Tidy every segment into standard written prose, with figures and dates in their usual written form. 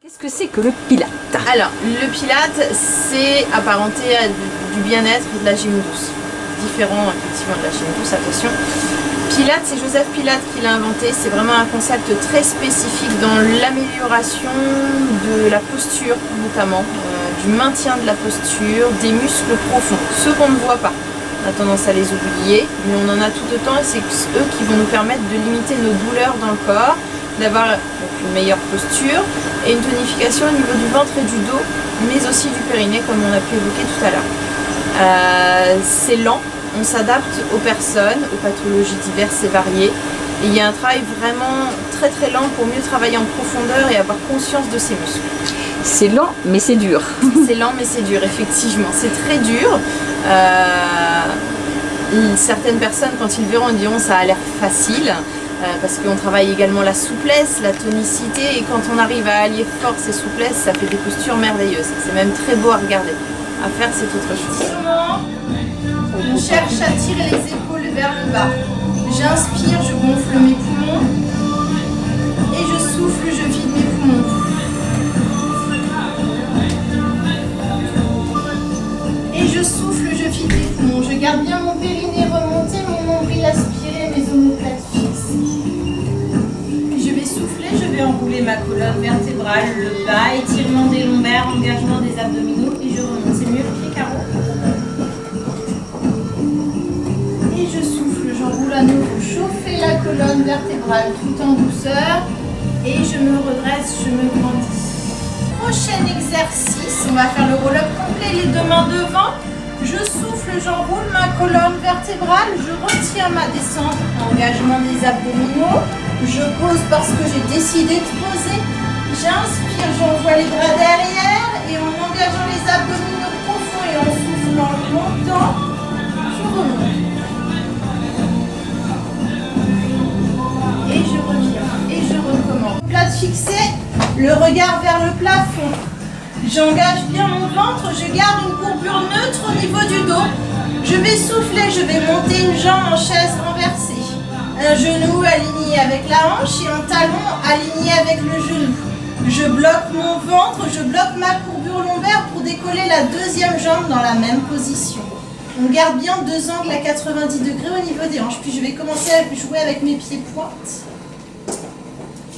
Qu'est-ce que c'est que le Pilates? Alors, le Pilates, c'est apparenté à du bien-être et de la gym douce. Différent effectivement de la gym douce, attention. Pilates, c'est Joseph Pilates qui l'a inventé. C'est vraiment un concept très spécifique dans l'amélioration de la posture, notamment, du maintien de la posture, des muscles profonds, ceux qu'on ne voit pas. On a tendance à les oublier, mais on en a tout autant et c'est eux qui vont nous permettre de limiter nos douleurs dans le corps, d'avoir une meilleure posture et une tonification au niveau du ventre et du dos, mais aussi du périnée comme on a pu évoquer tout à l'heure. C'est lent, on s'adapte aux personnes, aux pathologies diverses et variées. Et il y a un travail vraiment très très lent pour mieux travailler en profondeur et avoir conscience de ses muscles. C'est lent mais c'est dur. C'est lent mais c'est dur, effectivement. C'est très dur. Certaines personnes, quand ils verront, ils diront ça a l'air facile. Parce qu'on travaille également la souplesse, la tonicité, et quand on arrive à allier force et souplesse, ça fait des postures merveilleuses. C'est même très beau à regarder. À faire, c'est autre chose. On cherche à tirer les épaules vers le bas. J'inspire, je gonfle mes poumons, et je souffle, je vide mes poumons. Et je souffle, je vide mes poumons. Je garde bien mon périnée remonté, mon nombril aspiré, mes omoplates fixes. Je vais souffler, je vais enrouler ma colonne vertébrale, le bas, étirement des lombaires, engagement des abdominaux et je remonte. C'est mieux le pied carreau. Et je souffle, j'enroule à nouveau. Chauffer la colonne vertébrale tout en douceur et je me redresse, je me grandis. Prochain exercice, on va faire le roll-up complet, les deux mains devant. Je souffle, j'enroule ma colonne vertébrale, je retiens ma descente, engagement des abdominaux. Je pose parce que j'ai décidé de poser. J'inspire, j'envoie les bras derrière et en engageant les abdominaux profonds et en soufflant longtemps, je remonte. Et je reviens et je recommence. Plate fixée, le regard vers le plafond. J'engage bien mon ventre, je garde une courbure neutre au niveau du dos. Je vais souffler, je vais monter une jambe en chaise renversée. Un genou aligné avec la hanche et un talon aligné avec le genou. Je bloque mon ventre, je bloque ma courbure lombaire pour décoller la deuxième jambe dans la même position. On garde bien deux angles à 90 degrés au niveau des hanches. Puis je vais commencer à jouer avec mes pieds pointes.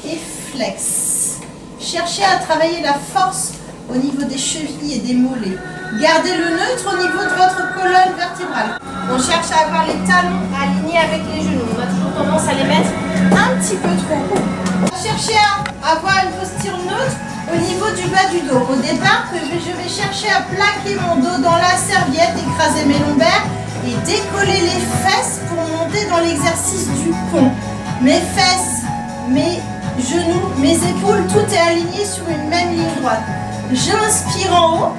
Et flex. Cherchez à travailler la force au niveau des chevilles et des mollets. Gardez le neutre au niveau de votre colonne vertébrale. On cherche à avoir les talons alignés avec les genoux. On a toujours tendance à les mettre un petit peu trop haut. Cherchez à avoir une posture neutre au niveau du bas du dos. Au départ, je vais chercher à plaquer mon dos dans la serviette, écraser mes lombaires et décoller les fesses pour monter dans l'exercice du pont. Mes fesses, mes genoux, mes épaules, tout est aligné sur une même ligne droite. J'inspire en haut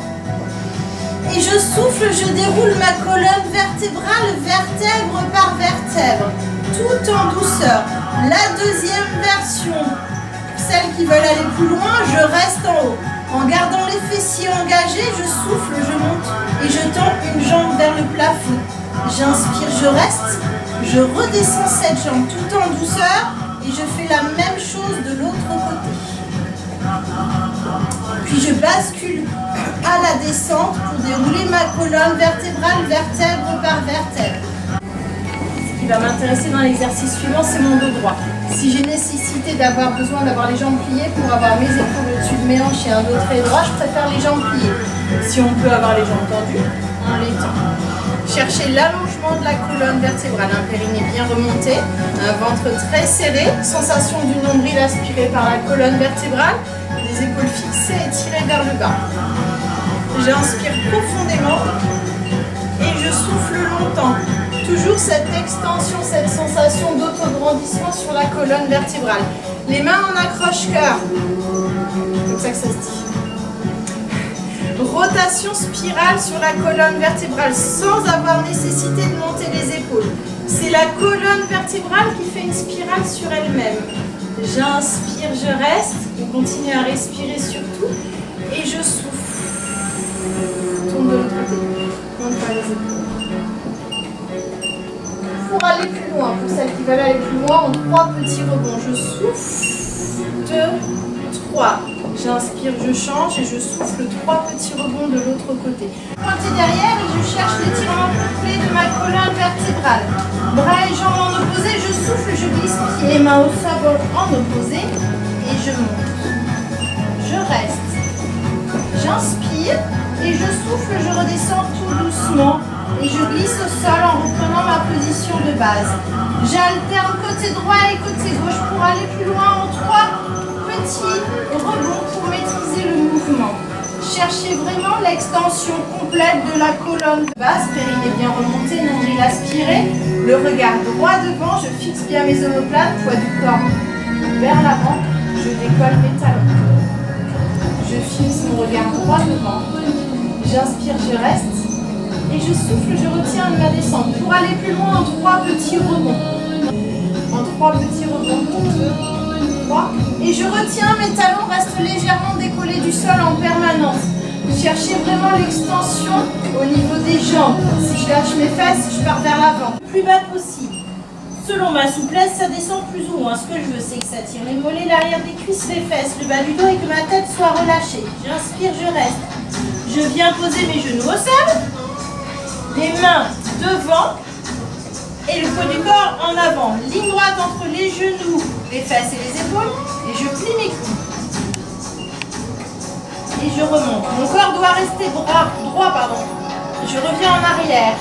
et je souffle, je déroule ma colonne vertébrale vertèbre par vertèbre, tout en douceur. La deuxième version, celles qui veulent aller plus loin, je reste en haut. En gardant les fessiers engagés, je souffle, je monte et je tends une jambe vers le plafond. J'inspire, je reste, je redescends cette jambe tout en douceur et je fais la même chose de l'autre côté. Puis je bascule à la descente pour dérouler ma colonne vertébrale vertèbre par vertèbre. Ce qui va m'intéresser dans l'exercice suivant, c'est mon dos droit. Si j'ai nécessité d'avoir besoin d'avoir les jambes pliées pour avoir mes épaules au-dessus de mes hanches et un dos très droit, je préfère les jambes pliées. Si on peut avoir les jambes tendues, on les tend. Cherchez l'allongement de la colonne vertébrale, un périnée bien remonté, un ventre très serré, sensation du nombril aspiré par la colonne vertébrale, les épaules fixées et tirées vers le bas. J'inspire profondément et je souffle longtemps. Toujours cette extension, cette sensation d'autograndissement sur la colonne vertébrale. Les mains en accroche-cœur. C'est comme ça que ça se dit. Rotation spirale sur la colonne vertébrale sans avoir nécessité de monter les épaules. C'est la colonne vertébrale qui fait une spirale sur elle-même. J'inspire, je reste, on continue à respirer surtout et je souffle. Tourne de l'autre côté, monte par les épaules. Pour aller plus loin, pour celles qui veulent aller plus loin, en 3 petits rebonds. Je souffle, 2, 3. J'inspire, je change et je souffle 3 petits rebonds de l'autre côté. Pointé derrière et je cherche l'étirement complet de ma colonne vertébrale. Bras et jambes en opposé, je souffle, je glisse pieds et mains au sabot en opposé et je monte. Je reste. J'inspire et je souffle, je redescends tout doucement et je glisse au sol en reprenant ma position de base. J'alterne côté droit et côté gauche pour aller plus loin en 3 petits rebonds pour maîtriser le mouvement. Cherchez vraiment l'extension complète de la colonne basse, périnée bien remonté, nombril aspiré, le regard droit devant, je fixe bien mes omoplates, poids du corps vers l'avant, je décolle mes talons. Je fixe mon regard droit devant, j'inspire, je reste et je souffle, je retiens ma descente pour aller plus loin en 3 petits rebonds. En 3 petits rebonds, 2, 3. Et je retiens, mes talons restent légèrement décollés du sol en permanence. Cherchez vraiment l'extension au niveau des jambes. Si je lâche mes fesses, je pars vers l'avant. Le plus bas possible. Selon ma souplesse, ça descend plus ou moins. Ce que je veux, c'est que ça tire les mollets, l'arrière des cuisses, les fesses, le bas du dos et que ma tête soit relâchée. J'inspire, je reste. Je viens poser mes genoux au sol. Les mains devant. Et le poids du corps en avant. Ligne droite entre les genoux, les fesses et les épaules. Et je plie mes coudes. Et je remonte. Mon corps doit rester droit. Je reviens en arrière.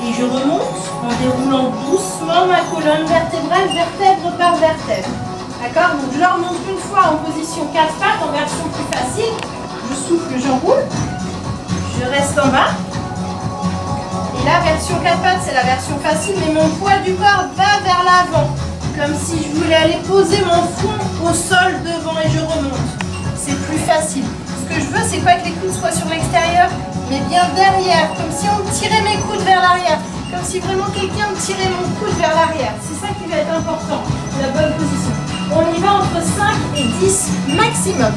Et je remonte en déroulant doucement ma colonne vertébrale, vertèbre par vertèbre. D'accord? Donc je la remonte une fois en position 4 pattes, en version plus facile. Je souffle, j'enroule. Je reste en bas. Et la version 4 pattes, c'est la version facile, mais mon poids du corps va vers l'avant. Comme si je voulais aller poser mon front au sol devant et je remonte. C'est plus facile. Ce que je veux, c'est pas que les coudes soient sur l'extérieur, mais bien derrière. Comme si on tirait mes coudes vers l'arrière. Comme si vraiment quelqu'un tirait mon coude vers l'arrière. C'est ça qui va être important, la bonne position. On y va entre 5 et 10 maximum.